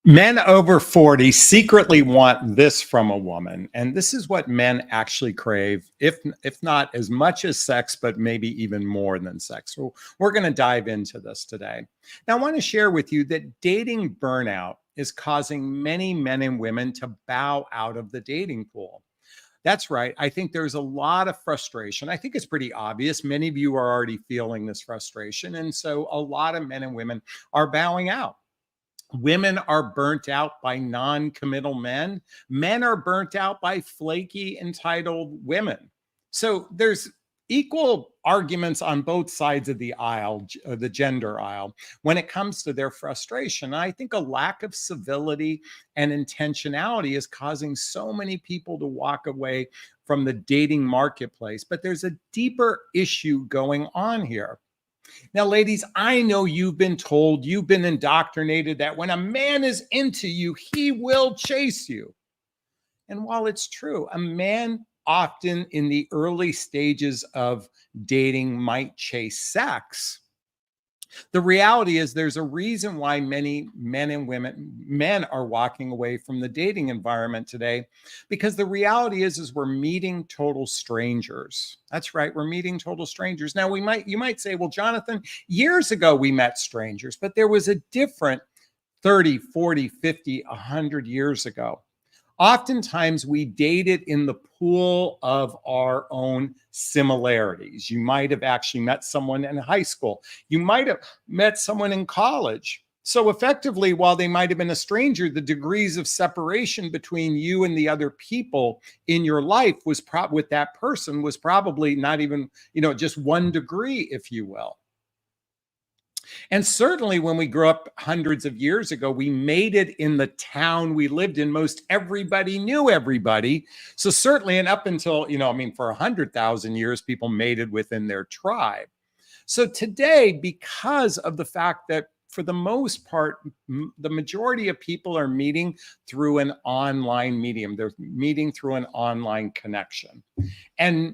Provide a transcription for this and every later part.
Men over 40 secretly want this from a woman, and this is what men actually crave, if not as much as sex, but maybe even more than sex. So we're going to dive into this today. Now, I want to share with you that dating burnout is causing many men and women to bow out of the dating pool. That's right. I think there's a lot of frustration. I think it's pretty obvious. Many of you are already feeling this frustration. And so a lot of men and women are bowing out. Women are burnt out by non-committal men. Men are burnt out by flaky, entitled women. So there's equal arguments on both sides of the aisle, the gender aisle, when it comes to their frustration. I think a lack of civility and intentionality is causing so many people to walk away from the dating marketplace. But there's a deeper issue going on here. Now, ladies, I know you've been told, you've been indoctrinated that when a man is into you, he will chase you. And while it's true, a man often in the early stages of dating might chase sex. The reality is there's a reason why many men are walking away from the dating environment today, because the reality is we're meeting total strangers. That's right, we're meeting total strangers. Now you might say, well, Jonathan, years ago we met strangers, but there was a different 30, 40, 50, 100 years ago. Oftentimes we dated in the pool of our own similarities. You might have actually met someone in high school. You might have met someone in college. So effectively, while they might have been a stranger, the degrees of separation between you and the other people in your life was with that person was probably not even, just 1 degree, if you will. And certainly when we grew up hundreds of years ago, we made it in the town we lived in. Most everybody knew everybody. So certainly, and up until, for 100,000 years, people made it within their tribe. So today, because of the fact that for the most part, the majority of people are meeting through an online medium, they're meeting through an online connection. And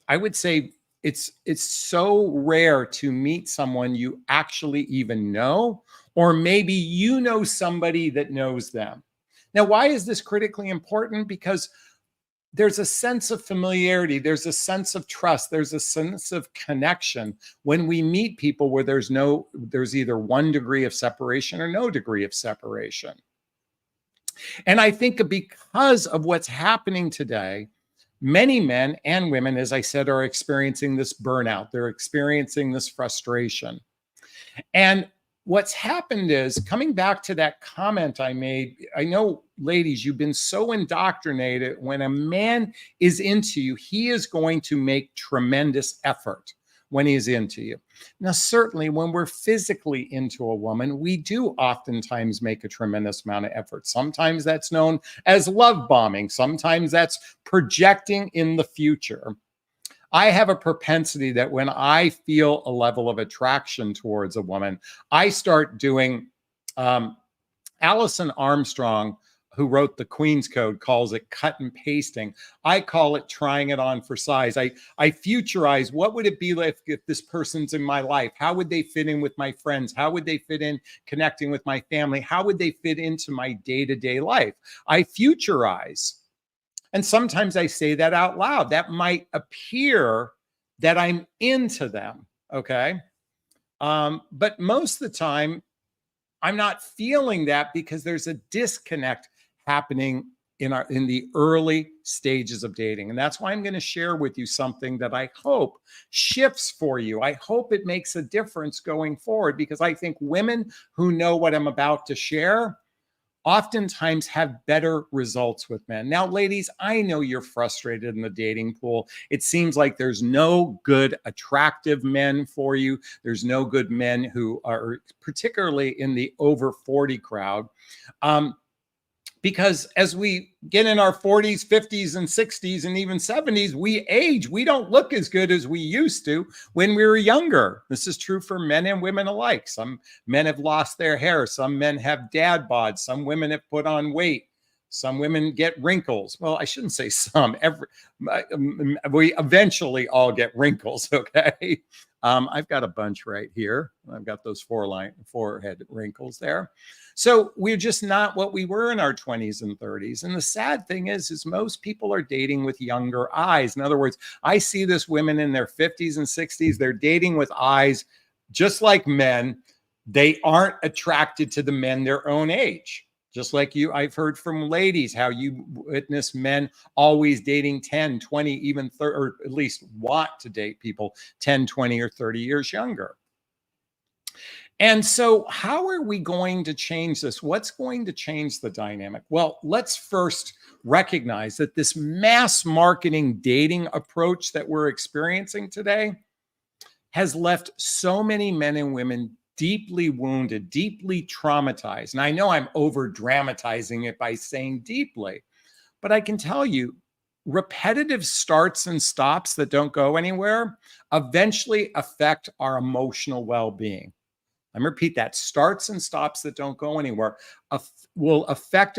I would say, it's so rare to meet someone you actually even know, or maybe you know somebody that knows them. Now, why is this critically important? Because there's a sense of familiarity, there's a sense of trust, there's a sense of connection when we meet people where there's either 1 degree of separation or no degree of separation. And I think because of what's happening today, many men and women, as I said, are experiencing this burnout. They're experiencing this frustration. And what's happened is, coming back to that comment I made, I know, ladies, you've been so indoctrinated. When a man is into you, he is going to make tremendous effort when he's into you. Now, certainly when we're physically into a woman, we do oftentimes make a tremendous amount of effort. Sometimes that's known as love bombing. Sometimes that's projecting in the future. I have a propensity that when I feel a level of attraction towards a woman, I start doing, Alison Armstrong, who wrote the Queen's Code, calls it cut and pasting. I call it trying it on for size. I futurize, what would it be like if this person's in my life? How would they fit in with my friends? How would they fit in connecting with my family? How would they fit into my day-to-day life? I futurize. And sometimes I say that out loud. That might appear that I'm into them, okay? But most of the time, I'm not feeling that, because there's a disconnect happening in the early stages of dating. And that's why I'm going to share with you something that I hope shifts for you. I hope it makes a difference going forward, because I think women who know what I'm about to share oftentimes have better results with men. Now, ladies, I know you're frustrated in the dating pool. It seems like there's no good, attractive men for you. There's no good men who are, particularly in the over 40 crowd. Because as we get in our 40s, 50s, and 60s, and even 70s, we age. We don't look as good as we used to when we were younger. This is true for men and women alike. Some men have lost their hair. Some men have dad bods. Some women have put on weight. Some women get wrinkles. Well, I shouldn't say some. We eventually all get wrinkles, okay? I've got a bunch right here. I've got those forehead wrinkles there. So we're just not what we were in our 20s and 30s. And the sad thing is most people are dating with younger eyes. In other words, I see this women in their 50s and 60s. They're dating with eyes just like men. They aren't attracted to the men their own age. Just like you, I've heard from ladies how you witness men always dating 10, 20, even 30, or at least want to date people 10, 20, or 30 years younger. And so how are we going to change this? What's going to change the dynamic? Well, let's first recognize that this mass marketing dating approach that we're experiencing today has left so many men and women deeply wounded, deeply traumatized. And I know I'm over dramatizing it by saying deeply, but I can tell you repetitive starts and stops that don't go anywhere eventually affect our emotional well-being. Let me repeat that. Starts and stops that don't go anywhere will affect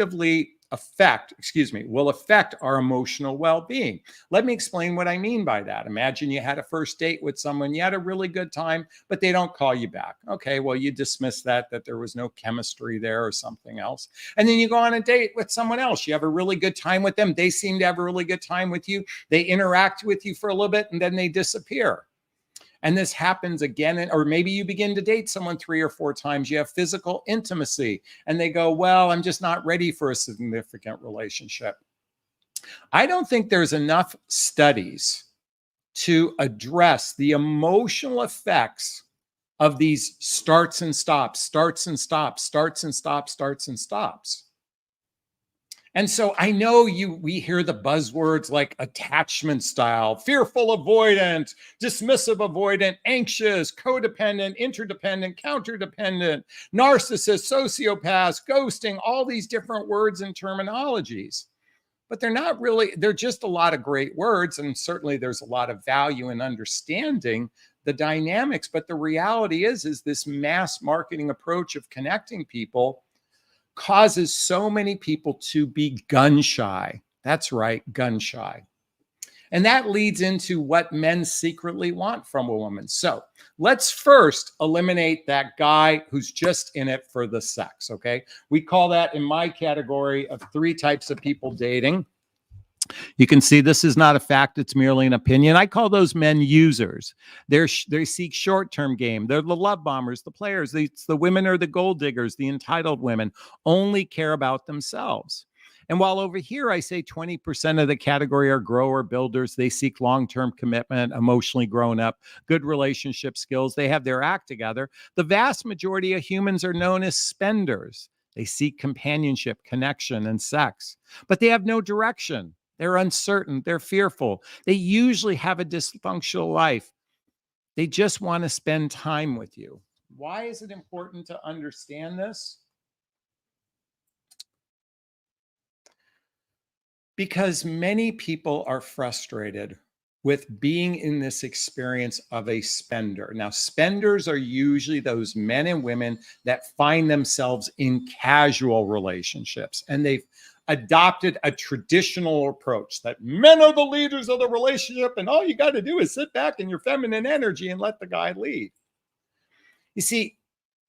our emotional well-being. Let me explain what I mean by that. Imagine you had a first date with someone, you had a really good time, but they don't call you back. Okay, well, you dismiss that there was no chemistry there or something else. And then you go on a date with someone else. You have a really good time with them. They seem to have a really good time with you. They interact with you for a little bit and then they disappear. And this happens again, or maybe you begin to date someone 3 or 4 times. You have physical intimacy and they go, well, I'm just not ready for a significant relationship. I don't think there's enough studies to address the emotional effects of these starts and stops, starts and stops, starts and stops, starts and stops. And so I know we hear the buzzwords like attachment style, fearful avoidant, dismissive avoidant, anxious, codependent, interdependent, counterdependent, narcissist, sociopath, ghosting, all these different words and terminologies. But they're just a lot of great words. And certainly there's a lot of value in understanding the dynamics. But the reality is this mass marketing approach of connecting people causes so many people to be gun shy. That's right, gun shy. And that leads into what men secretly want from a woman. So let's first eliminate that guy who's just in it for the sex, okay? We call that in my category of 3 types of people dating. You can see this is not a fact. It's merely an opinion. I call those men users. They seek short-term game. They're the love bombers, the players. The women are the gold diggers, the entitled women, only care about themselves. And while over here, I say 20% of the category are grower builders. They seek long-term commitment, emotionally grown up, good relationship skills. They have their act together. The vast majority of humans are known as spenders. They seek companionship, connection, and sex, but they have no direction. They're uncertain. They're fearful. They usually have a dysfunctional life. They just want to spend time with you. Why is it important to understand this? Because many people are frustrated with being in this experience of a spender. Now, spenders are usually those men and women that find themselves in casual relationships, and they've adopted a traditional approach that men are the leaders of the relationship and all you got to do is sit back in your feminine energy and let the guy lead. You see,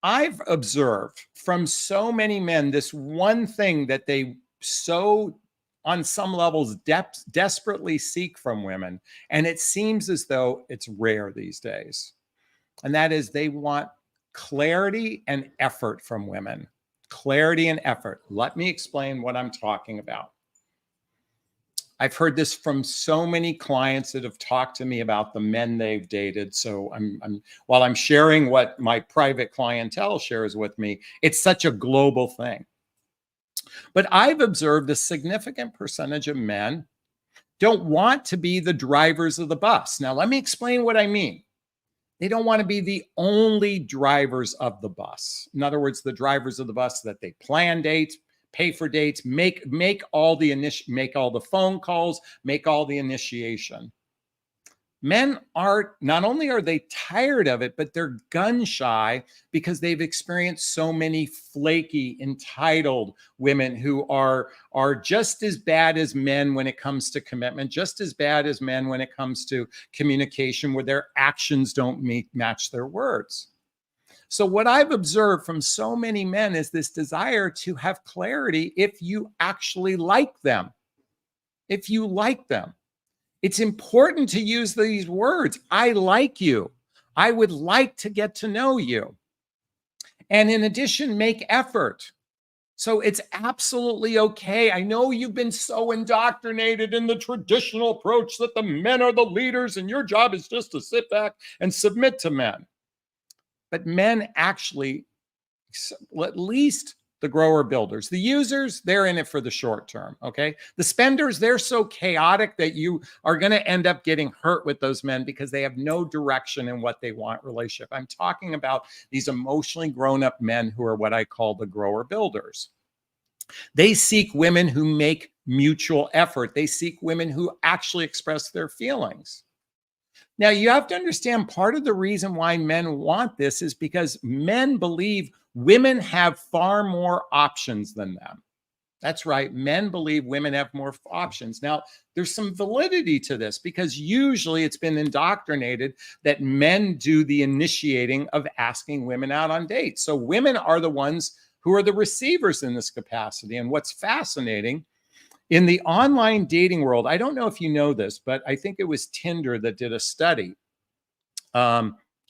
I've observed from so many men this one thing that they so on some levels desperately seek from women, and it seems as though it's rare these days, and that is they want clarity and effort from women. Clarity and effort. Let me explain what I'm talking about. I've heard this from so many clients that have talked to me about the men they've dated. So while I'm sharing what my private clientele shares with me, it's such a global thing. But I've observed a significant percentage of men don't want to be the drivers of the bus. Now, let me explain what I mean. They don't want to be the only drivers of the bus. In other words, the drivers of the bus that they plan dates, pay for dates, make all the phone calls, make all the initiation. Men are not only are they tired of it, but they're gun shy because they've experienced so many flaky, entitled women who are just as bad as men when it comes to commitment, just as bad as men when it comes to communication, where their actions don't match their words. So, what I've observed from so many men is this desire to have clarity if you actually like them. If you like them, it's important to use these words. I like you. I would like to get to know you. And in addition, make effort. So it's absolutely okay. I know you've been so indoctrinated in the traditional approach that the men are the leaders and your job is just to sit back and submit to men. But men actually, at least the grower builders, the users, they're in it for the short term. Okay. The spenders, they're so chaotic that you are going to end up getting hurt with those men because they have no direction in what they want relationship. I'm talking about these emotionally grown up men who are what I call the grower builders. They seek women who make mutual effort. They seek women who actually express their feelings. Now, you have to understand part of the reason why men want this is because men believe women have far more options than them. That's right. Men believe women have more options. Now, there's some validity to this because usually it's been indoctrinated that men do the initiating of asking women out on dates. So women are the ones who are the receivers in this capacity. And what's fascinating in the online dating world, I don't know if you know this, but I think it was Tinder that did a study.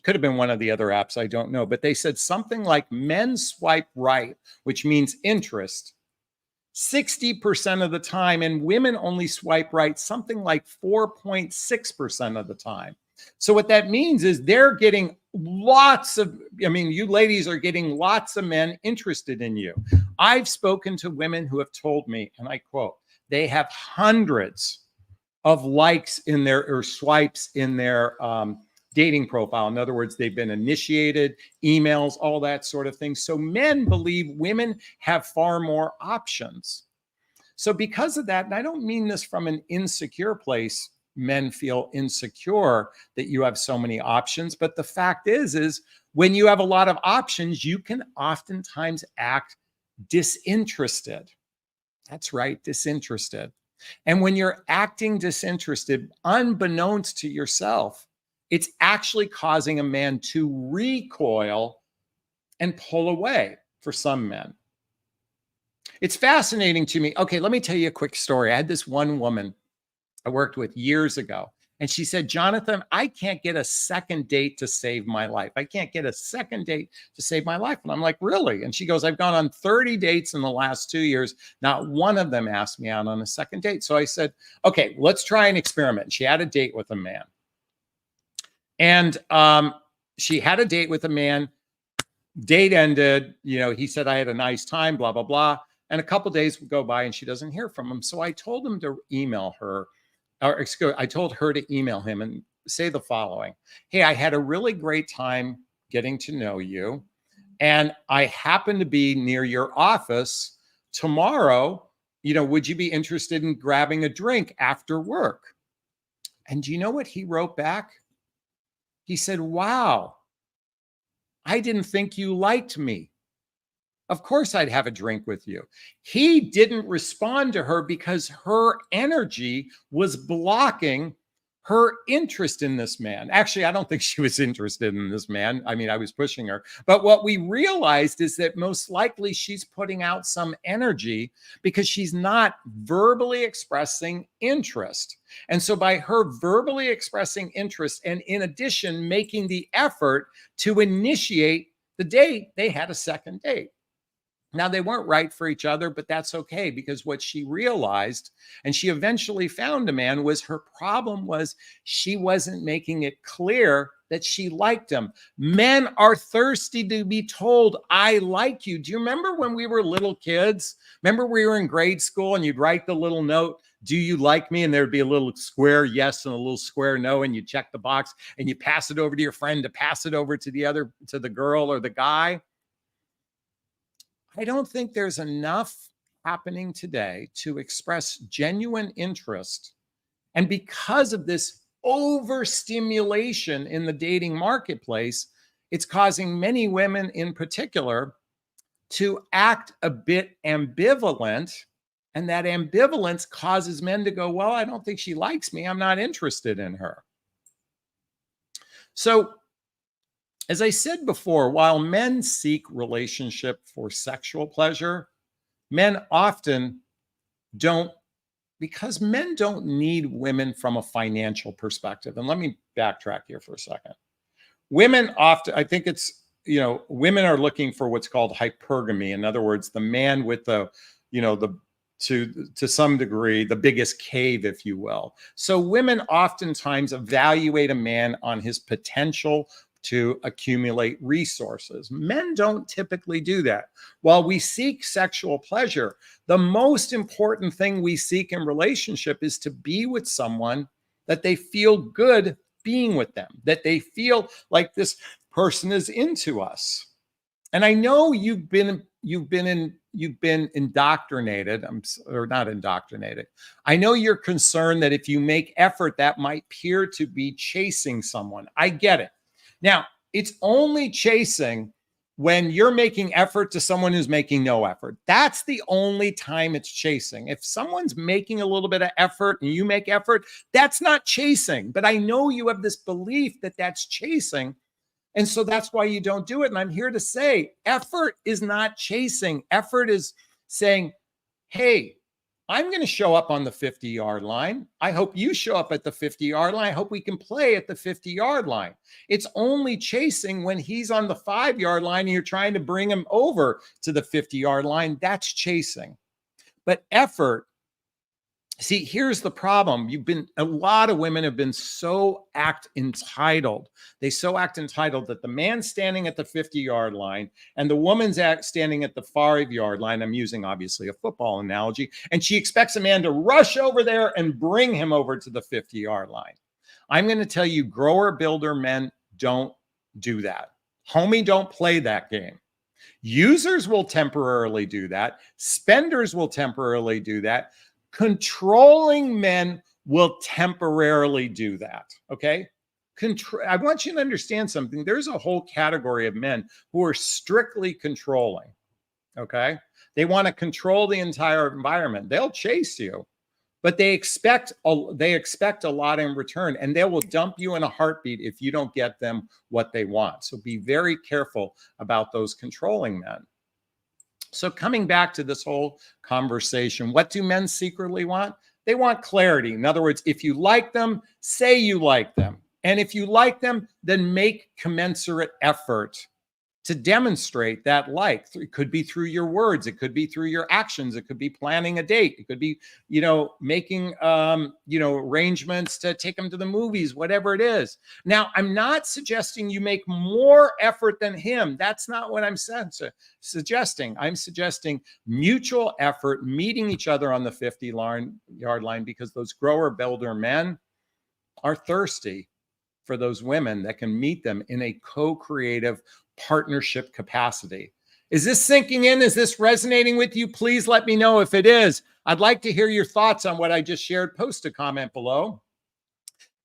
Could have been one of the other apps, I don't know. But they said something like men swipe right, which means interest, 60% of the time, and women only swipe right something like 4.6% of the time. So what that means is they're getting lots of, you ladies are getting lots of men interested in you. I've spoken to women who have told me, and I quote, they have hundreds of likes in their or swipes in their dating profile. In other words, they've been initiated, emails, all that sort of thing. So men believe women have far more options. So because of that, and I don't mean this from an insecure place, men feel insecure that you have so many options. But the fact is when you have a lot of options, you can oftentimes act disinterested. That's right, disinterested. And when you're acting disinterested, unbeknownst to yourself, it's actually causing a man to recoil and pull away for some men. It's fascinating to me. Okay, let me tell you a quick story. I had this one woman I worked with years ago, and she said, Jonathan, I can't get a second date to save my life. I can't get a second date to save my life. And I'm like, really? And she goes, I've gone on 30 dates in the last 2 years. Not one of them asked me out on a second date. So I said, okay, let's try an experiment. She had a date with a man. And she had a date with a man. Date ended. He said, I had a nice time, blah, blah, blah. And a couple days would go by and she doesn't hear from him. So I told him to email her. I told her to email him and say the following. Hey, I had a really great time getting to know you. And I happen to be near your office tomorrow. Would you be interested in grabbing a drink after work? And do you know what he wrote back? He said, wow, I didn't think you liked me. Of course I'd have a drink with you. He didn't respond to her because her energy was blocking her interest in this man. Actually, I don't think she was interested in this man. I was pushing her. But what we realized is that most likely she's putting out some energy because she's not verbally expressing interest. And so by her verbally expressing interest and in addition making the effort to initiate the date, they had a second date. Now, they weren't right for each other, but that's okay because what she realized, and she eventually found a man, was her problem was she wasn't making it clear that she liked him. Men are thirsty to be told, I like you. Do you remember when we were little kids? Remember we were in grade school and you'd write the little note, do you like me? And there'd be a little square yes and a little square no, and you check the box and you pass it over to your friend to pass it over to the girl or the guy. I don't think there's enough happening today to express genuine interest. And because of this overstimulation in the dating marketplace, it's causing many women in particular to act a bit ambivalent. And that ambivalence causes men to go, well, I don't think she likes me. I'm not interested in her. So, as I said before, while men seek relationship for sexual pleasure, men often don't, because men don't need women from a financial perspective. And let me backtrack here for a second. Women often, I think it's, women are looking for what's called hypergamy. In other words, the man with the, to some degree, the biggest cave, if you will. So women oftentimes evaluate a man on his potential to accumulate resources. Men don't typically do that. While we seek sexual pleasure, the most important thing we seek in relationship is to be with someone that they feel good being with them, that they feel like this person is into us. And I know you've been indoctrinated, or not indoctrinated. I know you're concerned that if you make effort, that might appear to be chasing someone. I get it. Now, it's only chasing when you're making effort to someone who's making no effort. That's the only time it's chasing. If someone's making a little bit of effort and you make effort, that's not chasing. But I know you have this belief that that's chasing. And so that's why you don't do it. And I'm here to say effort is not chasing. Effort is saying, hey, I'm going to show up on the 50-yard line. I hope you show up at the 50-yard line. I hope we can play at the 50-yard line. It's only chasing when he's on the 5-yard line and you're trying to bring him over to the 50-yard line. That's chasing. But effort, see, here's the problem. A lot of women have been so entitled. They so act entitled that the man's standing at the 50-yard line and the woman's standing at the 5-yard line. I'm using obviously a football analogy. And she expects a man to rush over there and bring him over to the 50-yard line. I'm going to tell you, grower builder men don't do that. Homie, don't play that game. Users will temporarily do that. Spenders will temporarily do that. Controlling men will temporarily do that. Okay. I want you to understand something. There's a whole category of men who are strictly controlling. Okay. They want to control the entire environment. They'll chase you, but they expect a lot in return, and they will dump you in a heartbeat if you don't get them what they want. So be very careful about those controlling men. So coming back to this whole conversation, what do men secretly want? They want clarity. In other words, if you like them, say you like them. And if you like them, then make commensurate effort to demonstrate that like. It could be through your words. It could be through your actions. It could be planning a date. It could be, making, arrangements to take them to the movies, whatever it is. Now, I'm not suggesting you make more effort than him. That's not what I'm suggesting. I'm suggesting mutual effort, meeting each other on the 50-yard line, because those grower builder men are thirsty for those women that can meet them in a co-creative partnership capacity. Is this sinking in? Is this resonating with you? Please let me know if it is. I'd like to hear your thoughts on what I just shared. Post a comment below.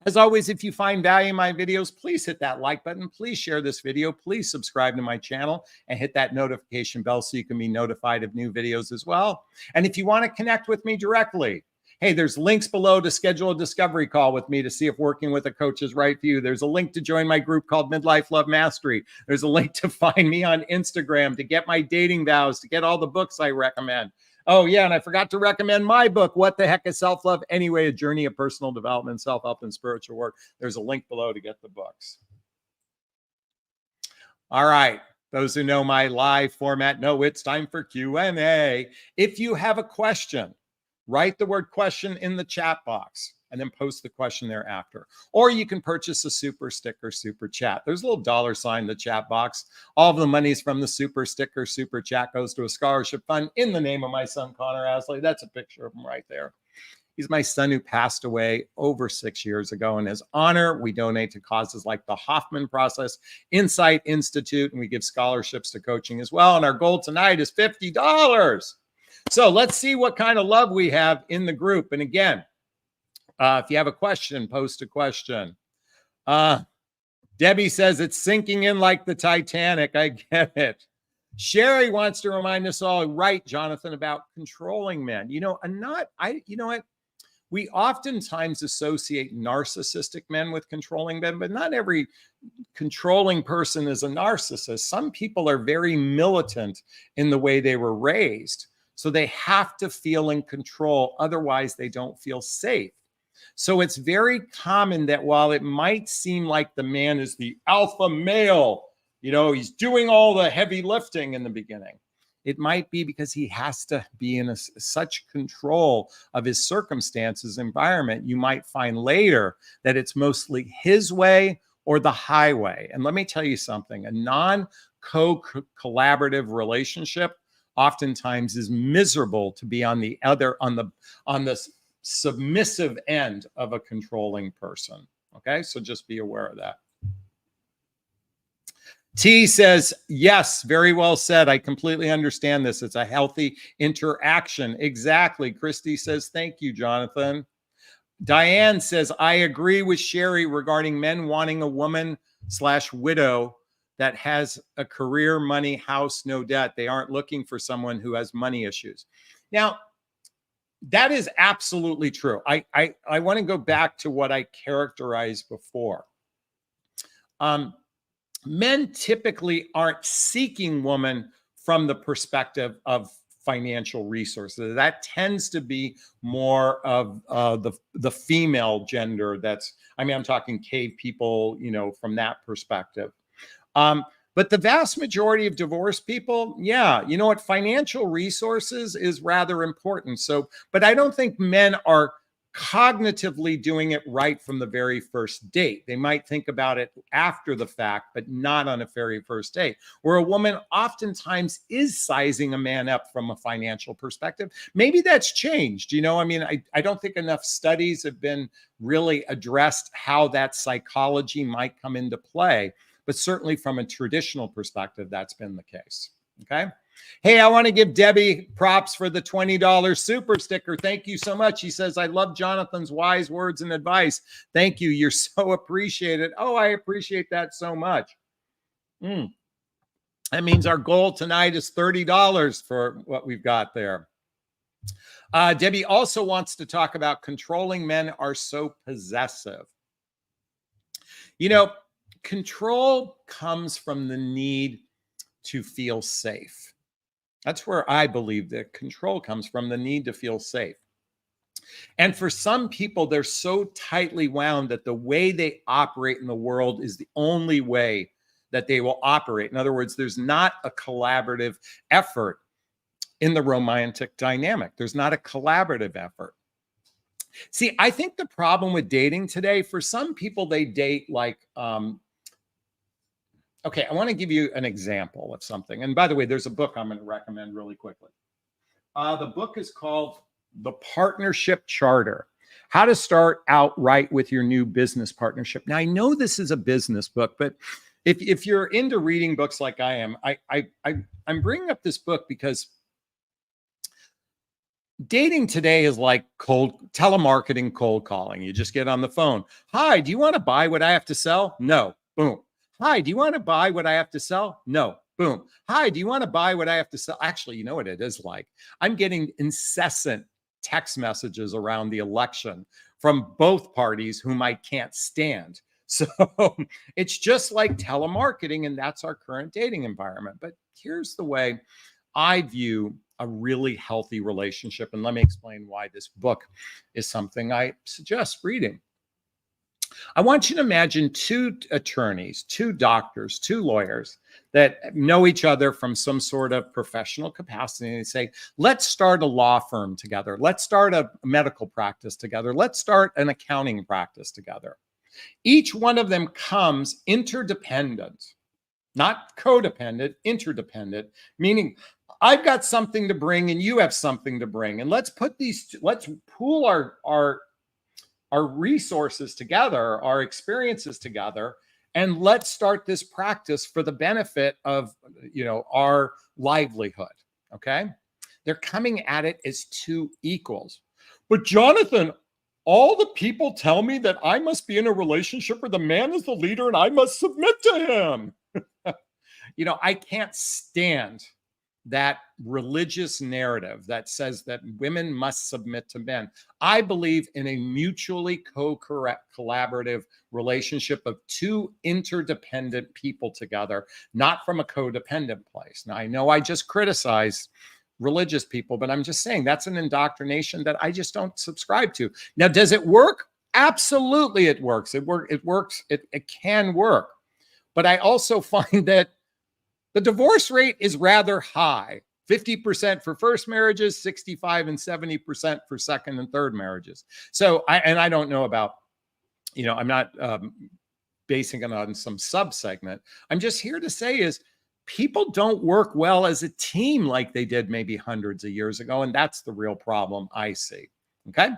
As always, if you find value in my videos, please hit that like button. Please share this video. Please subscribe to my channel and hit that notification bell so you can be notified of new videos as well. And if you want to connect with me directly, hey, there's links below to schedule a discovery call with me to see if working with a coach is right for you. There's a link to join my group called Midlife Love Mastery. There's a link to find me on Instagram, to get my dating vows, to get all the books I recommend. Oh, yeah, and I forgot to recommend my book, What the Heck is Self-Love Anyway? A Journey of Personal Development, Self-Help, and Spiritual Work. There's a link below to get the books. All right. Those who know my live format know it's time for Q&A. If you have a question, write the word question in the chat box and then post the question thereafter. Or you can purchase a super sticker, super chat. There's a little $ in the chat box. All of the monies from the super sticker, super chat goes to a scholarship fund in the name of my son, Connor Asley. That's a picture of him right there. He's my son who passed away over 6 years ago. In his honor, we donate to causes like the Hoffman Process, Insight Institute, and we give scholarships to coaching as well. And our goal tonight is $50. So let's see what kind of love we have in the group. And again, If you have a question, post a question. Debbie says it's sinking in like the Titanic. I get it. Sherry wants to remind us all, right, Jonathan, about controlling men. You know what? We oftentimes associate narcissistic men with controlling men, but not every controlling person is a narcissist. Some people are very militant in the way they were raised. So they have to feel in control. Otherwise, they don't feel safe. So it's very common that while it might seem like the man is the alpha male, he's doing all the heavy lifting in the beginning, it might be because he has to be in such control of his circumstances, environment. You might find later that it's mostly his way or the highway. And let me tell you something, a non-collaborative relationship oftentimes is miserable to be on the submissive end of a controlling person. Okay, so just be aware of that. T says, yes, very well said. I completely understand this. It's a healthy interaction. Exactly. Christy says, thank you, Jonathan. Diane says, I agree with Sherry regarding men wanting a woman/widow that has a career, money, house, no debt. They aren't looking for someone who has money issues. Now, that is absolutely true. I want to go back to what I characterized before. Men typically aren't seeking women from the perspective of financial resources. That tends to be more of the female gender. I'm talking cave people, from that perspective. But the vast majority of divorced people, yeah, you know what? Financial resources is rather important. So, but I don't think men are cognitively doing it right from the very first date. They might think about it after the fact, but not on a very first date, where a woman oftentimes is sizing a man up from a financial perspective. Maybe that's changed. I don't think enough studies have been really addressed how that psychology might come into play, but certainly from a traditional perspective, that's been the case. Okay. Hey, I want to give Debbie props for the $20 super sticker. Thank you so much. She says, I love Jonathan's wise words and advice. Thank you. You're so appreciated. Oh, I appreciate that so much. That means our goal tonight is $30 for what we've got there. Debbie also wants to talk about controlling men are so possessive. Control comes from the need to feel safe. That's where I believe that control comes from, the need to feel safe. And for some people, they're so tightly wound that the way they operate in the world is the only way that they will operate. In other words, there's not a collaborative effort in the romantic dynamic. There's not a collaborative effort. See, I think the problem with dating today, for some people, they date like, okay, I want to give you an example of something. And by the way, there's a book I'm going to recommend really quickly. The book is called The Partnership Charter, How to Start Out Right with Your New Business Partnership. Now, I know this is a business book, but if you're into reading books like I am, I'm bringing up this book because dating today is like telemarketing, cold calling. You just get on the phone. Hi, do you want to buy what I have to sell? No. Boom. Hi, do you want to buy what I have to sell? No. Boom. Hi, do you want to buy what I have to sell? Actually, you know what it is like? I'm getting incessant text messages around the election from both parties whom I can't stand. So it's just like telemarketing, and that's our current dating environment. But here's the way I view a really healthy relationship. And let me explain why this book is something I suggest reading. I want you to imagine two attorneys, two doctors, two lawyers that know each other from some sort of professional capacity. And they say, let's start a law firm together. Let's start a medical practice together. Let's start an accounting practice together. Each one of them comes interdependent, not codependent, interdependent, meaning I've got something to bring and you have something to bring. And let's pool our resources together, our experiences together, and let's start this practice for the benefit of, our livelihood. Okay. They're coming at it as two equals. But Jonathan, all the people tell me that I must be in a relationship where the man is the leader and I must submit to him. I can't stand that religious narrative that says that women must submit to men. I believe in a mutually collaborative relationship of two interdependent people together, not from a codependent place. Now, I know I just criticized religious people, but I'm just saying that's an indoctrination that I just don't subscribe to. Now, does it work? Absolutely, it works. It works. It can work. But I also find that the divorce rate is rather high. 50% for first marriages, 65 and 70% for second and third marriages. So I don't know about, I'm not basing it on some subsegment. I'm just here to say is people don't work well as a team like they did maybe hundreds of years ago. And that's the real problem I see. Okay.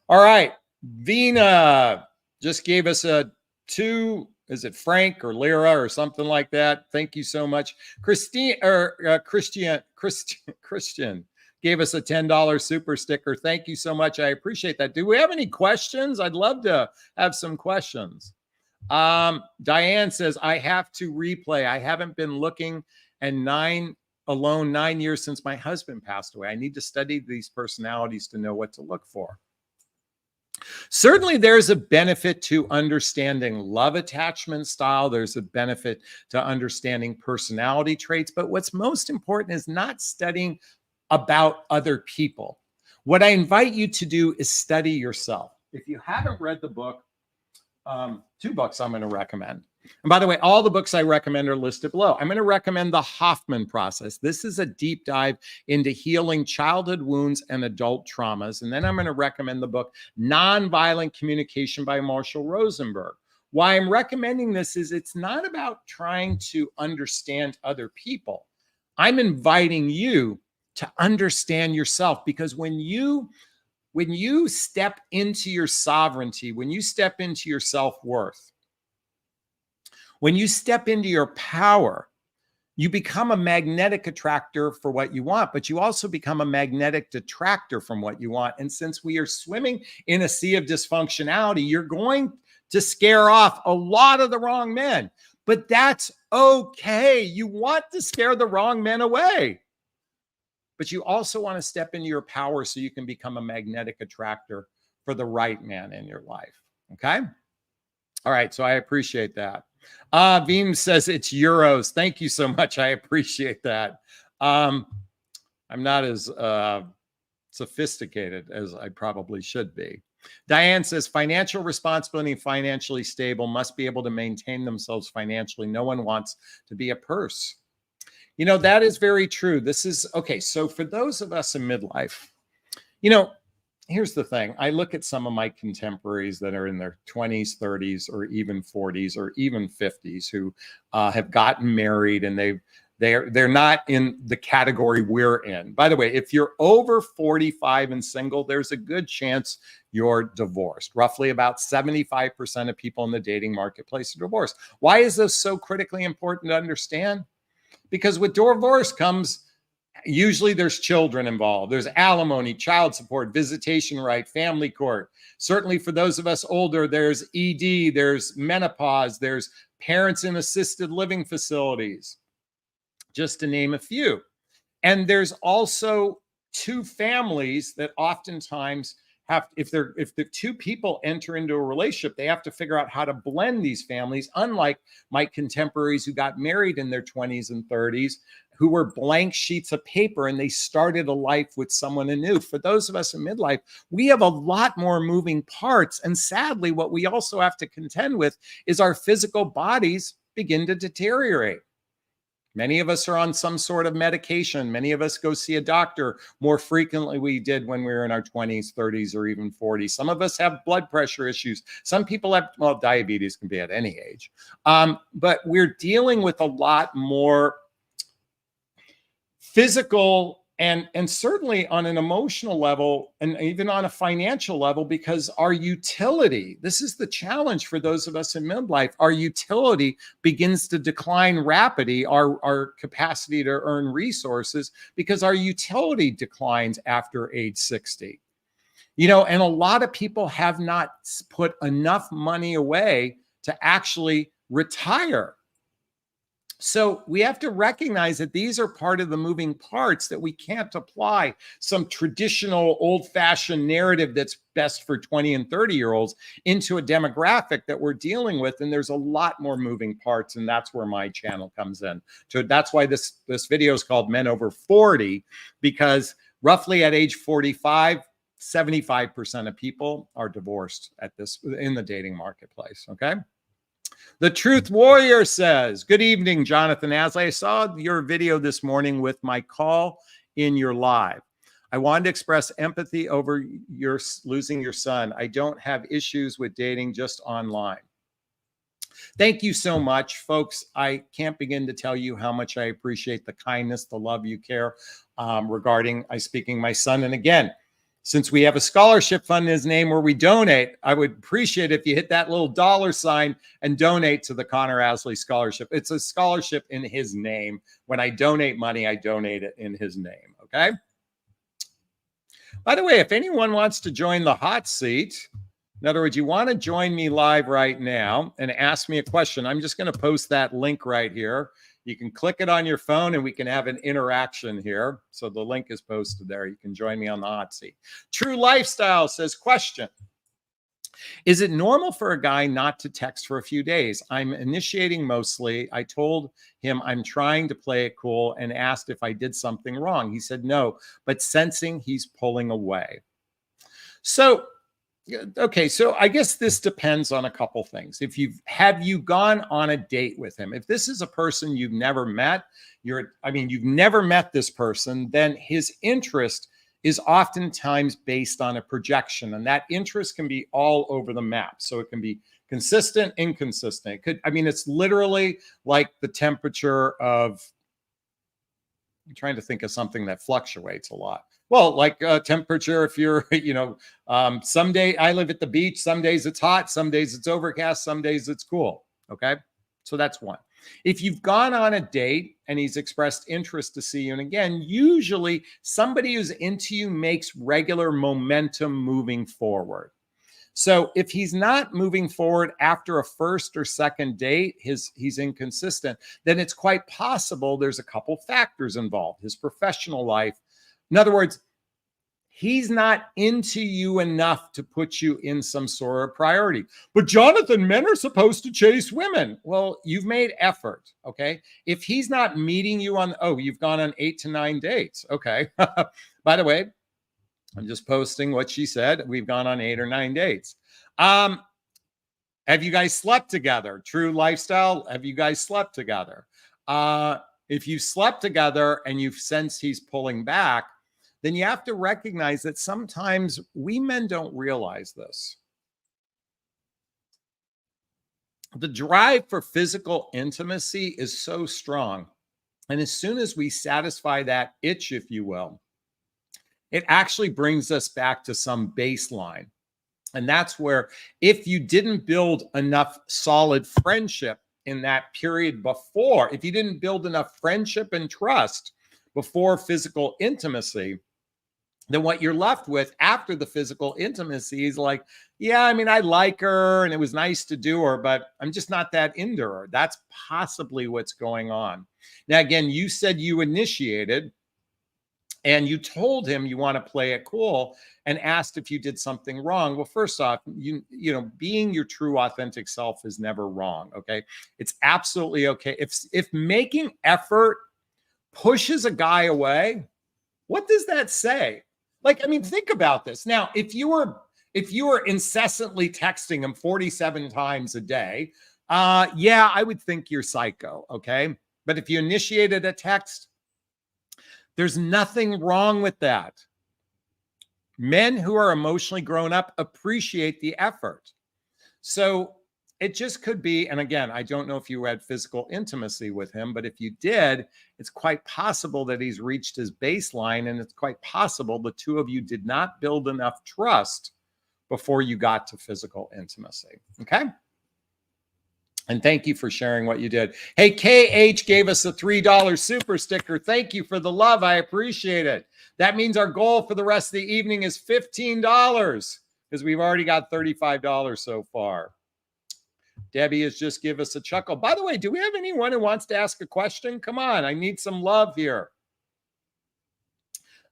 All right. Vina just gave us a 2. Is it Frank or Lyra or something like that? Thank you so much. Christine gave us a $10 super sticker. Thank you so much. I appreciate that. Do we have any questions? I'd love to have some questions. Diane says, I have to replay. I haven't been looking and 9 years since my husband passed away. I need to study these personalities to know what to look for. Certainly, there's a benefit to understanding love attachment style. There's a benefit to understanding personality traits. But what's most important is not studying about other people. What I invite you to do is study yourself. If you haven't read the book, 2 books I'm going to recommend. And by the way, all the books I recommend are listed below. I'm going to recommend The Hoffman Process. This is a deep dive into healing childhood wounds and adult traumas. And then I'm going to recommend the book Nonviolent Communication by Marshall Rosenberg. Why I'm recommending this is it's not about trying to understand other people. I'm inviting you to understand yourself, because when you step into your sovereignty, when you step into your self-worth, when you step into your power, you become a magnetic attractor for what you want, but you also become a magnetic detractor from what you want. And since we are swimming in a sea of dysfunctionality, you're going to scare off a lot of the wrong men. But that's okay. You want to scare the wrong men away. But you also want to step into your power so you can become a magnetic attractor for the right man in your life. Okay? All right. So I appreciate that. Veem says it's euros. Thank you so much. I appreciate that. I'm not as sophisticated as I probably should be. Diane says financial responsibility and financially stable must be able to maintain themselves financially. No one wants to be a purse. That is very true. This is okay. So for those of us in midlife, here's the thing. I look at some of my contemporaries that are in their 20s, 30s, or even 40s, or even 50s who have gotten married, and they're not in the category we're in. By the way, if you're over 45 and single, there's a good chance you're divorced. Roughly about 75% of people in the dating marketplace are divorced. Why is this so critically important to understand? Because with divorce comes usually there's children involved. There's alimony, child support, visitation right, family court. Certainly for those of us older, there's ED, there's menopause, there's parents in assisted living facilities, just to name a few. And there's also 2 families that oftentimes have, if the 2 people enter into a relationship, they have to figure out how to blend these families, unlike my contemporaries who got married in their 20s and 30s, who were blank sheets of paper and they started a life with someone anew. For those of us in midlife, we have a lot more moving parts. And sadly, what we also have to contend with is our physical bodies begin to deteriorate. Many of us are on some sort of medication. Many of us go see a doctor more frequently we did when we were in our 20s, 30s, or even 40s. Some of us have blood pressure issues. Some people have, diabetes can be at any age. But we're dealing with a lot more physical and certainly on an emotional level and even on a financial level, because our utility, this is the challenge for those of us in midlife, our utility begins to decline rapidly, our capacity to earn resources, because our utility declines after age 60. You know, and a lot of people have not put enough money away to actually retire. So we have to recognize that these are part of the moving parts, that we can't apply some traditional old-fashioned narrative that's best for 20 and 30-year-olds into a demographic that we're dealing with. And there's a lot more moving parts, and that's where my channel comes in. So that's why this video is called Men Over 40, because roughly at age 45, 75% of people are divorced in the dating marketplace. Okay. The Truth Warrior says, good evening, Jonathan Aslay. I saw your video this morning with my call in your live. I wanted to express empathy over your losing your son. I don't have issues with dating, just online. Thank you so much, folks. I can't begin to tell you how much I appreciate the kindness, the love you care regarding speaking my son. And again, since we have a scholarship fund in his name where we donate, I would appreciate if you hit that little $ and donate to the Connor Aslay Scholarship. It's a scholarship in his name. When I donate money, I donate it in his name, okay? By the way, if anyone wants to join the hot seat, in other words, you want to join me live right now and ask me a question, I'm just going to post that link right here. You can click it on your phone and we can have an interaction here. So the link is posted there. You can join me on the hot seat. True Lifestyle says, question: is it normal for a guy not to text for a few days? I'm initiating mostly. I told him I'm trying to play it cool and asked if I did something wrong. He said no, but sensing he's pulling away. So okay, so I guess this depends on a couple things. Have you gone on a date with him? If this is a person you've never met, you've never met this person, then his interest is oftentimes based on a projection, and that interest can be all over the map. So it can be consistent, inconsistent. It's literally like the temperature of, I'm trying to think of something that fluctuates a lot. Well, like temperature, if you're, some day I live at the beach, some days it's hot, some days it's overcast, some days it's cool. Okay. So that's one. If you've gone on a date and he's expressed interest to see you, and again, usually somebody who's into you makes regular momentum moving forward. So if he's not moving forward after a first or second date, he's inconsistent, then it's quite possible there's a couple factors involved. His professional life. In other words, he's not into you enough to put you in some sort of priority. But Jonathan, men are supposed to chase women. Well, you've made effort, okay? If he's not meeting you you've gone on 8 to 9 dates. Okay. By the way, I'm just posting what she said. We've gone on 8 or 9 dates. Have you guys slept together? True Lifestyle, have you guys slept together? If you slept together and you've sensed he's pulling back, then you have to recognize that sometimes we men don't realize this. The drive for physical intimacy is so strong. And as soon as we satisfy that itch, if you will, it actually brings us back to some baseline. And that's where, if you didn't build enough solid friendship in that period before, if you didn't build enough friendship and trust before physical intimacy, then what you're left with after the physical intimacy is like, yeah, I like her and it was nice to do her, but I'm just not that into her. That's possibly what's going on. Now, again, you said you initiated and you told him you want to play it cool and asked if you did something wrong. Well, first off, being your true authentic self is never wrong. Okay. It's absolutely okay. If making effort pushes a guy away, what does that say? Think about this. Now, if you were incessantly texting him 47 times a day, yeah, I would think you're psycho. Okay. But if you initiated a text, there's nothing wrong with that. Men who are emotionally grown up appreciate the effort. So it just could be, and again, I don't know if you had physical intimacy with him, but if you did, it's quite possible that he's reached his baseline, and it's quite possible the two of you did not build enough trust before you got to physical intimacy. Okay? And thank you for sharing what you did. Hey, KH gave us a $3 super sticker. Thank you for the love. I appreciate it. That means our goal for the rest of the evening is $15 because we've already got $35 so far. Debbie has just give us a chuckle. By the way, do we have anyone who wants to ask a question? Come on, I need some love here.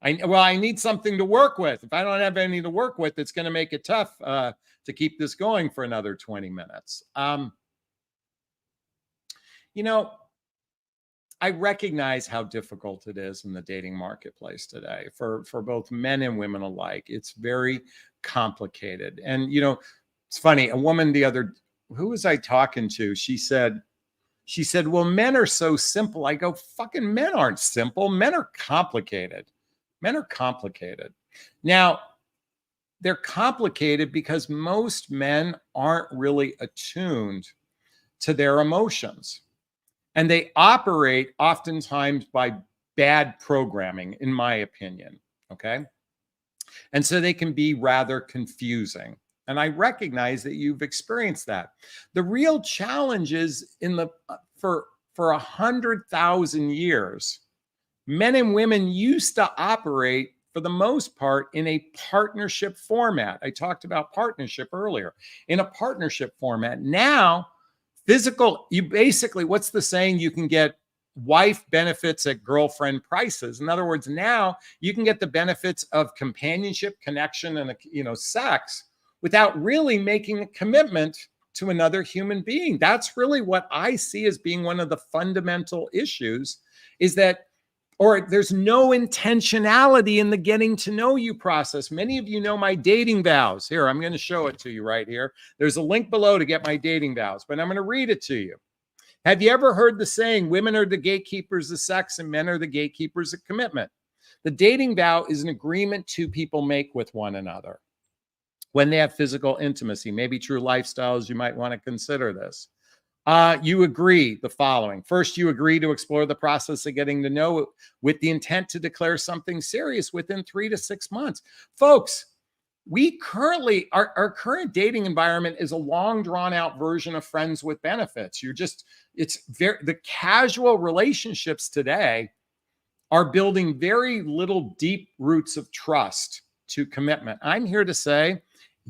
I need something to work with. If I don't have any to work with, it's going to make it tough to keep this going for another 20 minutes. You know, I recognize how difficult it is in the dating marketplace today for both men and women alike. It's very complicated. And, you know, it's funny. A woman who was I talking to? She said, well, men are so simple. I go, fucking men aren't simple. Men are complicated. Men are complicated. Now, they're complicated because most men aren't really attuned to their emotions. And they operate oftentimes by bad programming, in my opinion. Okay. And so they can be rather confusing. And I recognize that you've experienced that. The real challenge is for 100,000 years, men and women used to operate, for the most part, in a partnership format. I talked about partnership earlier. In a partnership format. Now, you basically, what's the saying? You can get wife benefits at girlfriend prices. In other words, now you can get the benefits of companionship, connection, and sex without really making a commitment to another human being. That's really what I see as being one of the fundamental issues, is that, or there's no intentionality in the getting to know you process. Many of you know my dating vows. Here, I'm going to show it to you right here. There's a link below to get my dating vows, but I'm going to read it to you. Have you ever heard the saying, women are the gatekeepers of sex and men are the gatekeepers of commitment? The dating vow is an agreement two people make with one another when they have physical intimacy. Maybe true lifestyles, you might want to consider this. You agree the following. First, you agree to explore the process of getting to know with the intent to declare something serious within 3 to 6 months. Folks, our current dating environment is a long drawn out version of friends with benefits. The casual relationships today are building very little deep roots of trust to commitment. I'm here to say,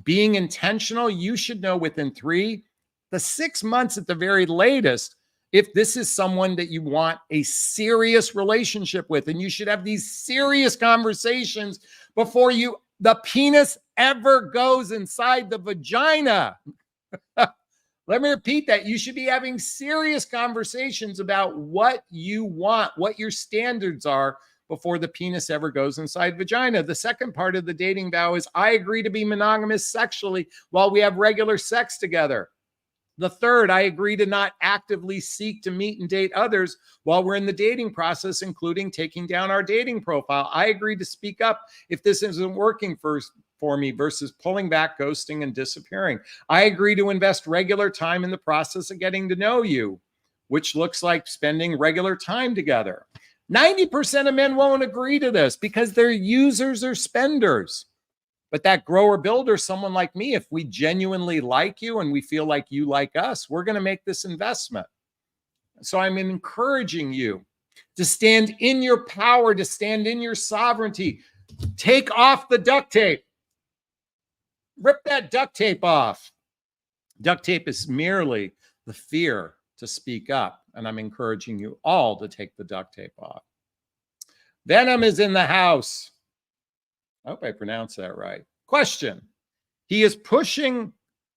being intentional, you should know within 3 to 6 months at the very latest if this is someone that you want a serious relationship with. And you should have these serious conversations before the penis ever goes inside the vagina. Let me repeat that. You should be having serious conversations about what you want, what your standards are before the penis ever goes inside vagina. The second part of the dating vow is, I agree to be monogamous sexually while we have regular sex together. The third, I agree to not actively seek to meet and date others while we're in the dating process, including taking down our dating profile. I agree to speak up if this isn't working for me versus pulling back, ghosting, and disappearing. I agree to invest regular time in the process of getting to know you, which looks like spending regular time together. 90% of men won't agree to this because they're users or spenders. But that grower builder, someone like me, if we genuinely like you and we feel like you like us, we're going to make this investment. So I'm encouraging you to stand in your power, to stand in your sovereignty. Take off the duct tape. Rip that duct tape off. Duct tape is merely the fear to speak up. And I'm encouraging you all to take the duct tape off. Venom is in the house. I hope I pronounced that right. Question. He is pushing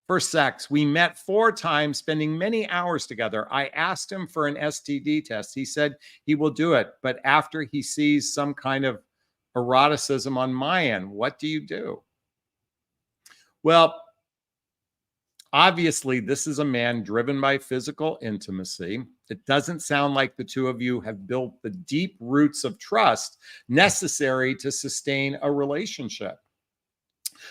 for sex. We met 4 times, spending many hours together. I asked him for an STD test. He said he will do it, but after he sees some kind of eroticism on my end, what do you do? Well, obviously, this is a man driven by physical intimacy. It doesn't sound like the two of you have built the deep roots of trust necessary to sustain a relationship.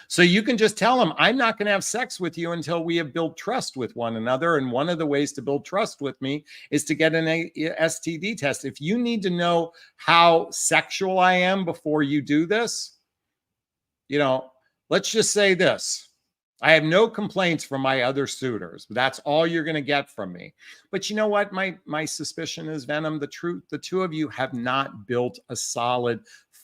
So you can just tell him, I'm not going to have sex with you until we have built trust with one another. And one of the ways to build trust with me is to get an STD test. If you need to know how sexual I am before you do this, let's just say this. I have no complaints from my other suitors. That's all you're going to get from me. But you know what? My suspicion is, Venom, the truth, the two of you have not built a solid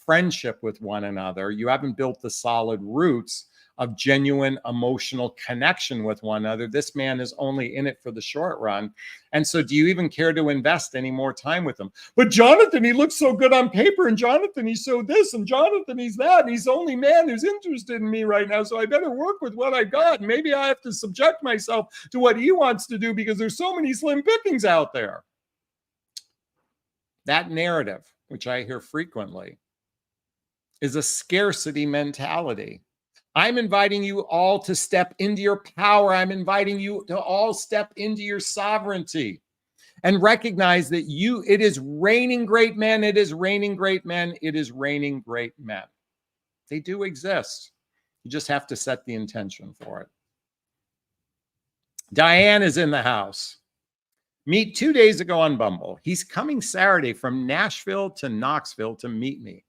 friendship with one another. You haven't built the solid roots of genuine emotional connection with one another. This man is only in it for the short run. And so do you even care to invest any more time with him? But Jonathan, he looks so good on paper, and Jonathan, he's so this, and Jonathan, he's that, and he's the only man who's interested in me right now, so I better work with what I got. Maybe I have to subject myself to what he wants to do because there's so many slim pickings out there. That narrative, which I hear frequently, is a scarcity mentality. I'm inviting you all to step into your power. I'm inviting you to all step into your sovereignty and recognize that it is raining great men. It is raining great men. It is raining great men. They do exist. You just have to set the intention for it. Diane is in the house. Meet 2 days ago on Bumble. He's coming Saturday from Nashville to Knoxville to meet me.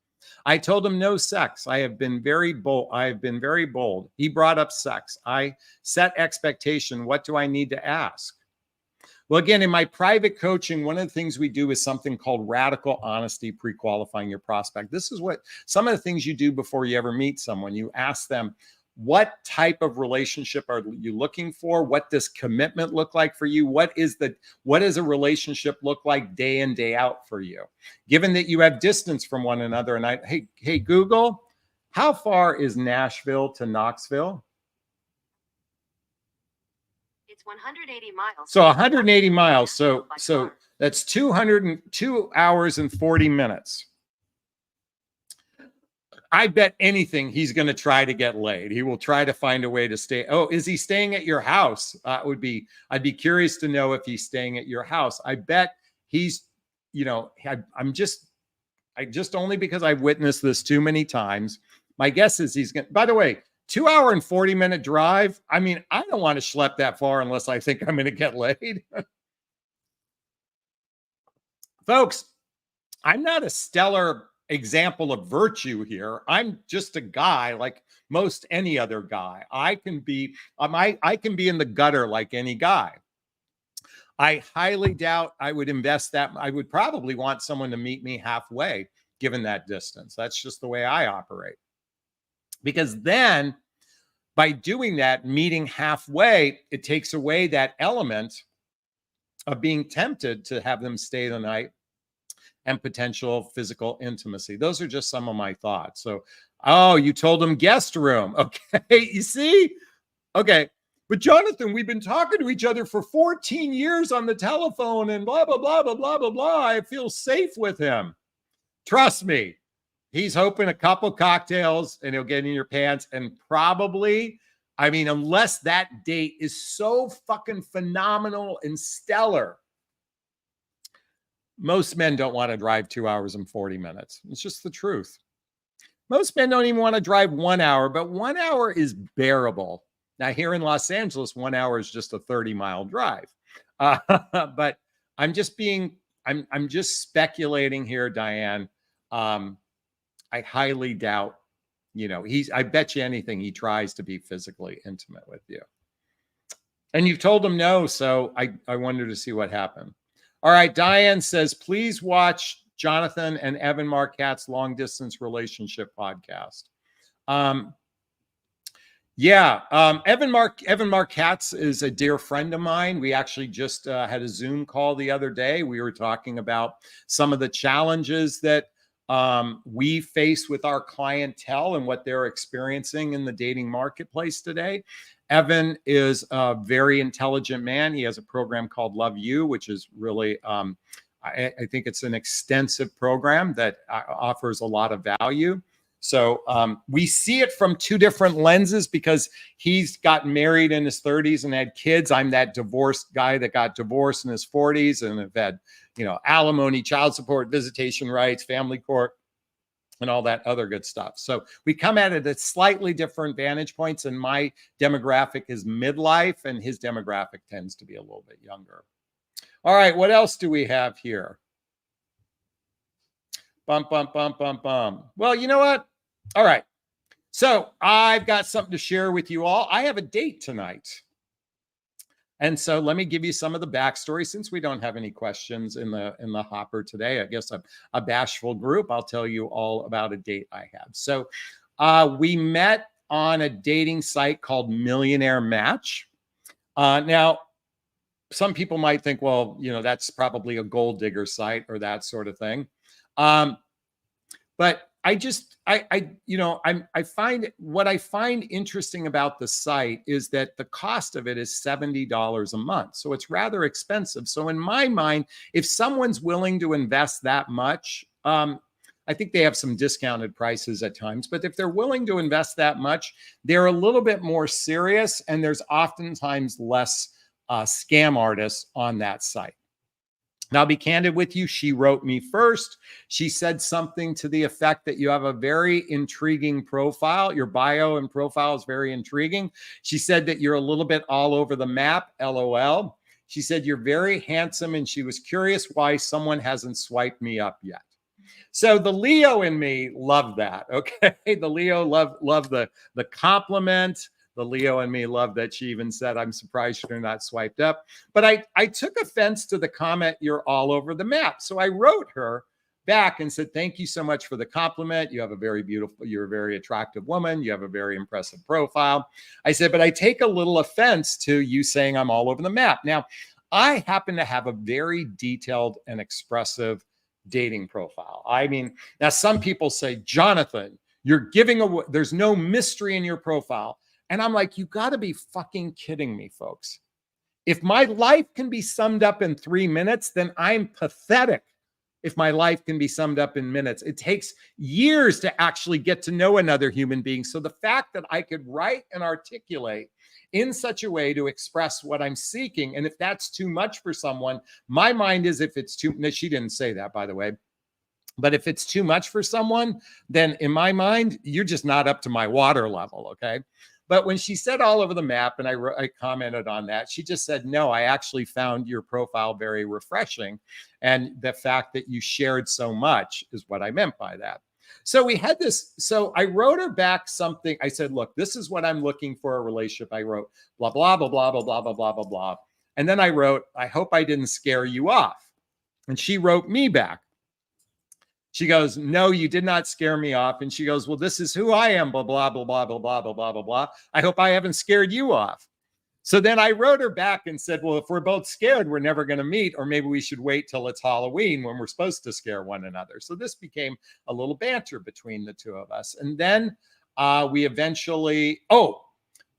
I told him no sex. I have been very bold. He brought up sex. I set expectation. What do I need to ask? Well, again, in my private coaching, one of the things we do is something called radical honesty, pre-qualifying your prospect. This is what some of the things you do before you ever meet someone. You ask them, what type of relationship are you looking for? What does commitment look like for you? What does a relationship look like day in, day out for you? Given that you have distance from one another, and hey, Google, how far is Nashville to Knoxville? It's 180 miles. So 180 miles. So that's 202 hours and 40 minutes. I bet anything he's going to try to get laid. He will try to find a way to stay. Oh, is he staying at your house? I'd be curious to know if he's staying at your house. I bet he's, I just only because I've witnessed this too many times. My guess is he's going to, by the way, 2 hour and 40 minute drive. I mean, I don't want to schlep that far unless I think I'm going to get laid. Folks, I'm not a stellar example of virtue here. I'm just a guy like most any other guy. I can be in the gutter like any guy. I highly doubt I would invest that. I would probably want someone to meet me halfway, given that distance. That's just the way I operate. Because then by doing that, meeting halfway, it takes away that element of being tempted to have them stay the night and potential physical intimacy. Those are just some of my thoughts. So, oh, you told him guest room. Okay, you see? Okay, but Jonathan, we've been talking to each other for 14 years on the telephone and blah, blah, blah, blah, blah, blah, blah. I feel safe with him. Trust me, he's hoping a couple cocktails and he'll get in your pants and probably, I mean, unless that date is so fucking phenomenal and stellar, most men don't want to drive 2 hours and 40 minutes. It's just the truth. Most men don't even want to drive 1 hour, but 1 hour is bearable. Now, here in Los Angeles, 1 hour is just a 30-mile drive. But I'm just speculating here, Diane. I highly doubt, I bet you anything he tries to be physically intimate with you. And you've told him no, so I wanted to see what happened. All right, Diane says, please watch Jonathan and Evan Marquette's long distance relationship podcast. Evan Marquette is a dear friend of mine. We actually just had a Zoom call the other day. We were talking about some of the challenges that we face with our clientele and what they're experiencing in the dating marketplace today. Evan is a very intelligent man. He has a program called Love You, which is really, I think it's an extensive program that offers a lot of value. So we see it from two different lenses because he's gotten married in his 30s and had kids. I'm that divorced guy that got divorced in his 40s and have had, alimony, child support, visitation rights, family court, and all that other good stuff. So we come at it at slightly different vantage points, and my demographic is midlife, and his demographic tends to be a little bit younger. All right, what else do we have here? Bum, bum, bum, bum, bum. Well, you know what? All right. So I've got something to share with you all. I have a date tonight. And so let me give you some of the backstory since we don't have any questions in the hopper today. I guess a bashful group. I'll tell you all about a date I have. So we met on a dating site called Millionaire Match. Now, some people might think, well, you know, that's probably a gold digger site or that sort of thing. But I find what I find interesting about the site is that the cost of it is $70 a month. So it's rather expensive. So in my mind, if someone's willing to invest that much, I think they have some discounted prices at times, but if they're willing to invest that much, they're a little bit more serious, and there's oftentimes less scam artists on that site. Now, I'll be candid with you. She wrote me first. She said something to the effect that you have a very intriguing profile. Your bio and profile is very intriguing. She said that you're a little bit all over the map, LOL. She said you're very handsome, and she was curious why someone hasn't swiped me up yet. So the Leo in me loved that, okay? The Leo loved the compliment. The Leo and me love that she even said, I'm surprised you're not swiped up. But I took offense to the comment, you're all over the map. So I wrote her back and said, thank you so much for the compliment. You have a very beautiful, you're a very attractive woman. You have a very impressive profile. I said, but I take a little offense to you saying I'm all over the map. Now, I happen to have a very detailed and expressive dating profile. I mean, now some people say, Jonathan, you're giving away, there's no mystery in your profile. And I'm like, you got to be fucking kidding me, folks. If my life can be summed up in 3 minutes, then I'm pathetic. If my life can be summed up in minutes, it takes years to actually get to know another human being. So the fact that I could write and articulate in such a way to express what I'm seeking, and if that's too much for someone, my mind is if it's too, no, she didn't say that, by the way. But if it's too much for someone, then in my mind, you're just not up to my water level, okay? But when she said all over the map, and I commented on that, she just said, no, I actually found your profile very refreshing. And the fact that you shared so much is what I meant by that. So we had this. So I wrote her back something. I said, look, this is what I'm looking for a relationship. I wrote blah, blah, blah, blah, blah, blah, blah, blah, blah, blah. And then I wrote, I hope I didn't scare you off. And she wrote me back. She goes, no, you did not scare me off. And she goes, well, this is who I am, blah, blah, blah, blah, blah, blah, blah, blah, blah, blah. I hope I haven't scared you off. So then I wrote her back and said, well, if we're both scared, we're never going to meet, or maybe we should wait till it's Halloween when we're supposed to scare one another. So this became a little banter between the two of us. And then we eventually,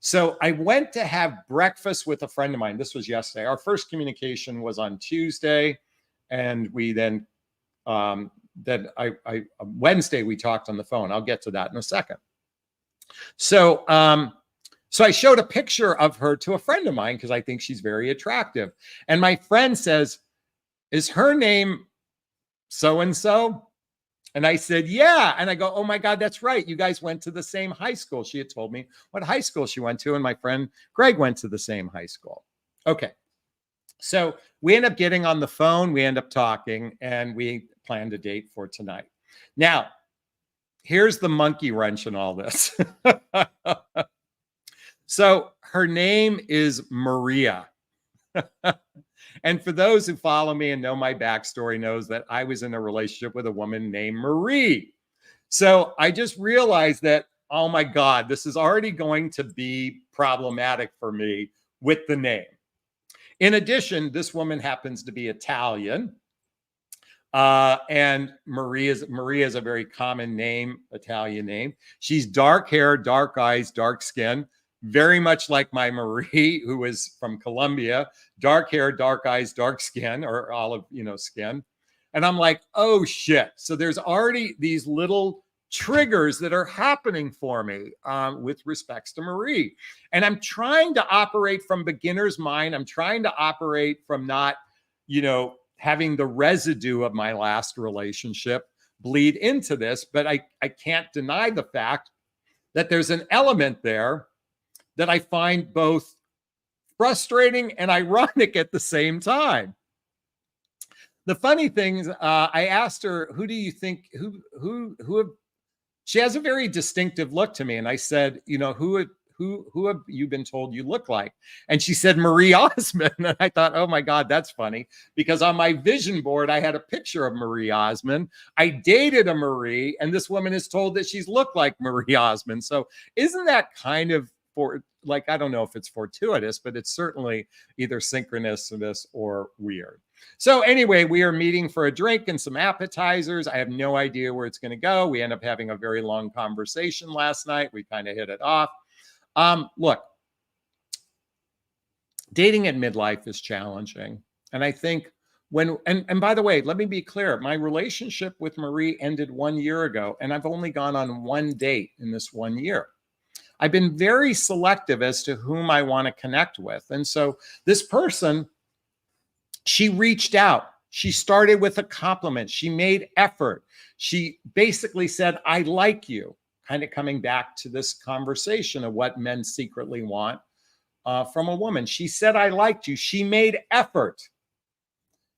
so I went to have breakfast with a friend of mine. This was yesterday. Our first communication was on Tuesday. And we then, Wednesday we talked on the phone. I'll get to that in a second. So I showed a picture of her to a friend of mine because I think she's very attractive. And my friend says, is her name so-and-so? And I said, yeah. And I go, oh my God, that's right. You guys went to the same high school. She had told me what high school she went to. And my friend Greg went to the same high school. Okay. So we end up getting on the phone, we end up talking, and we planned a date for tonight. Now, here's the monkey wrench in all this. So her name is Maria. And for those who follow me and know my backstory knows that I was in a relationship with a woman named Marie. So I just realized that, oh my God, this is already going to be problematic for me with the name. In addition, this woman happens to be Italian. And Maria is a very common name, Italian name. She's dark hair, dark eyes, dark skin, very much like my Marie, who is from Colombia, dark hair, dark eyes, dark skin, or olive, skin. And I'm like, oh shit. So there's already these little triggers that are happening for me with respects to Marie. And I'm trying to operate from beginner's mind. I'm trying to operate from not, having the residue of my last relationship bleed into this. But I can't deny the fact that there's an element there that I find both frustrating and ironic at the same time. The funny thing is, I asked her, who do you think, who she has a very distinctive look to me. And I said, you know, who have you been told you look like? And she said, Marie Osmond. And I thought, oh my God, that's funny, because on my vision board, I had a picture of Marie Osmond. I dated a Marie, and this woman is told that she's looked like Marie Osmond. So isn't that kind of, for like, I don't know if it's fortuitous, but it's certainly either synchronous or weird. So anyway, we are meeting for a drink and some appetizers. I have no idea where it's going to go. We end up having a very long conversation last night. We kind of hit it off. Look, dating at midlife is challenging. And I think and by the way, let me be clear. My relationship with Marie ended 1 year ago, and I've only gone on one date in this 1 year. I've been very selective as to whom I want to connect with. And so this person, she reached out. She started with a compliment. She made effort. She basically said, I like you, kind of coming back to this conversation of what men secretly want from a woman. She said, I liked you. She made effort.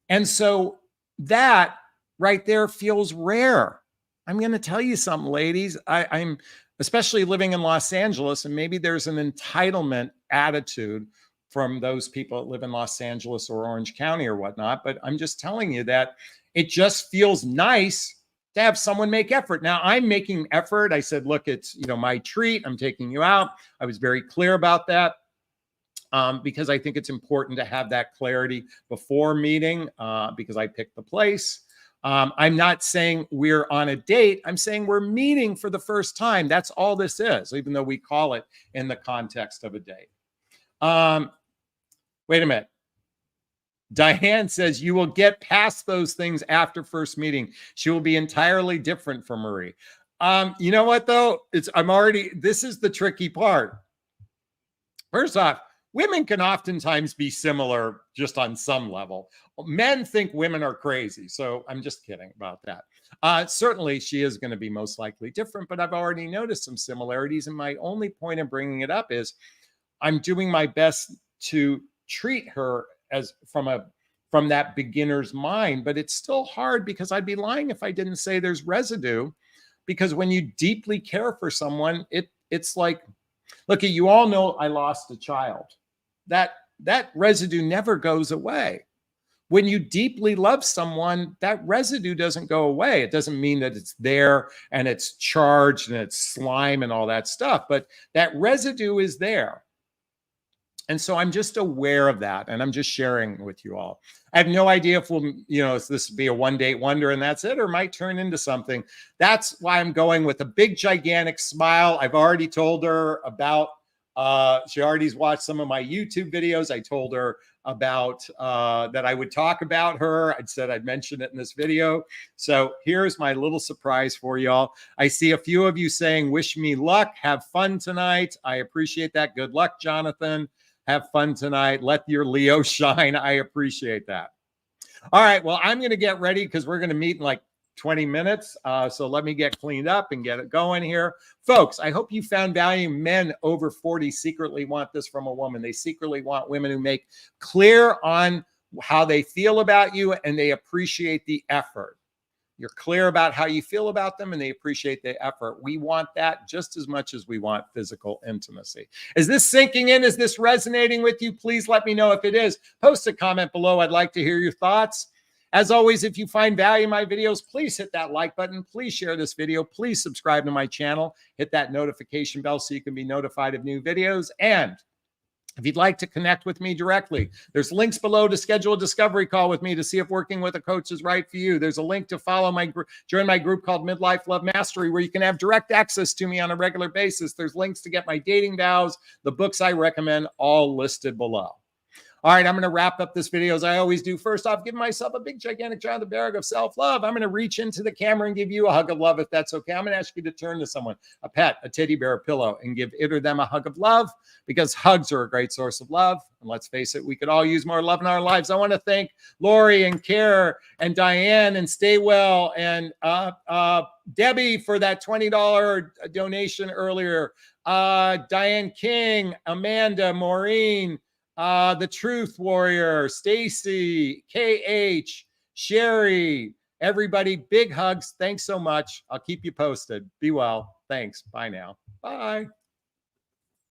And so that right there feels rare. I'm going to tell you something, ladies. I'm especially living in Los Angeles, and maybe there's an entitlement attitude from those people that live in Los Angeles or Orange County or whatnot. But I'm just telling you that it just feels nice to have someone make effort. Now I'm making effort. I said, look, it's, you know, my treat. I'm taking you out. I was very clear about that. Because I think it's important to have that clarity before meeting, because I picked the place. I'm not saying we're on a date. I'm saying we're meeting for the first time. That's all this is, even though we call it in the context of a date. Wait a minute. Diane says, you will get past those things after first meeting. She will be entirely different from Marie. You know what, though? This is the tricky part. First off, women can oftentimes be similar just on some level. Men think women are crazy. So I'm just kidding about that. Certainly, she is going to be most likely different, but I've already noticed some similarities. And my only point in bringing it up is I'm doing my best to treat her as from that beginner's mind. But it's still hard, because I'd be lying if I didn't say there's residue. Because when you deeply care for someone, it's like, look, you all know I lost a child. That residue never goes away. When you deeply love someone, that residue doesn't go away. It doesn't mean that it's there and it's charged and it's slime and all that stuff, but that residue is there. And so I'm just aware of that, and I'm just sharing with you all. I have no idea if if this will be a one date wonder and that's it, or might turn into something. That's why I'm going with a big, gigantic smile. I've already told her about, she already's watched some of my YouTube videos. I told her about that I would talk about her. I said I'd mention it in this video. So here's my little surprise for y'all. I see a few of you saying, wish me luck. Have fun tonight. I appreciate that. Good luck, Jonathan. Have fun tonight. Let your Leo shine. I appreciate that. All right. Well, I'm going to get ready because we're going to meet in like 20 minutes. So let me get cleaned up and get it going here. Folks, I hope you found value. Men over 40 secretly want this from a woman. They secretly want women who make clear on how they feel about you, and they appreciate the effort. You're clear about how you feel about them, and they appreciate the effort. We want that just as much as we want physical intimacy. Is this sinking in? Is this resonating with you? Please let me know if it is. Post a comment below. I'd like to hear your thoughts. As always, if you find value in my videos, please hit that like button. Please share this video. Please subscribe to my channel. Hit that notification bell so you can be notified of new videos. And if you'd like to connect with me directly, there's links below to schedule a discovery call with me to see if working with a coach is right for you. There's a link to join my group called Midlife Love Mastery, where you can have direct access to me on a regular basis. There's links to get my dating vows, the books I recommend, all listed below. All right, I'm going to wrap up this video as I always do. First off, give myself a big, gigantic Jonathan Barrick of self-love. I'm going to reach into the camera and give you a hug of love if that's okay. I'm going to ask you to turn to someone, a pet, a teddy bear, a pillow, and give it or them a hug of love, because hugs are a great source of love. And let's face it, we could all use more love in our lives. I want to thank Lori and Care and Diane and Stay Well and Debbie for that $20 donation earlier. Diane King, Amanda, Maureen, the Truth Warrior, Stacy, KH, Sherry, Everybody, big hugs. Thanks so much. I'll keep you posted. Be well. Thanks. Bye now. Bye.